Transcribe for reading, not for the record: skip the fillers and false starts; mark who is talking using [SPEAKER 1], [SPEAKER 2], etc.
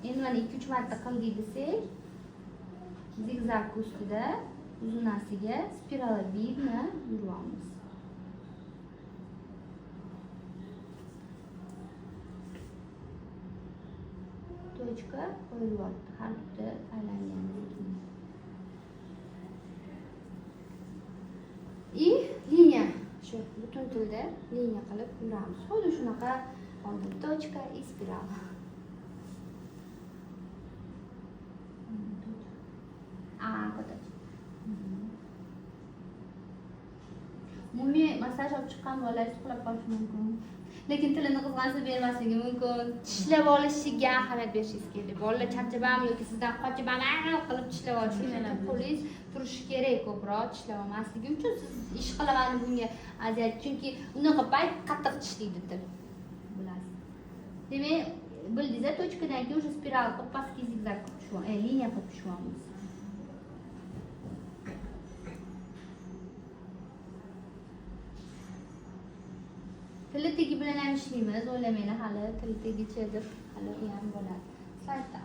[SPEAKER 1] Endi mana 2-3 marta qildik desak, zigzag ustida uzunasiga spiral видно yuramiz. Точка qo'yilyapti har bitta aylangandan keyin. И liniya shu butun tilda liniya qilib yuramiz. Xuddi shunaqa oldin точка и spiral. Umumiy massaj olib chiqqan bolalar uxlab qolishi mumkin. Lekin tilini qizg'ansa bermasligi mumkin. Tishlab olishiga ahamiyat berishingiz kerak. Bolalar charchabam yoki sizdan qochibam qilib tishlab olishi uchun qo'lingiz turishi kerak ko'proq tishlab olmasligi uchun siz ish qilaman bunga aziyat. Chunki unaqa payt qattiq tishlaydi til. Bilasiz. Demak, bildingiz-a, точкаdan keyin o'sha spiral qilib pastga zigzag qilib tushamiz, liniya qilib tushamiz. Tili tegi bilan ham ishlaymiz, o'ylamanglar hali tili tegicha deb hali u ham bo'ladi. Slaydda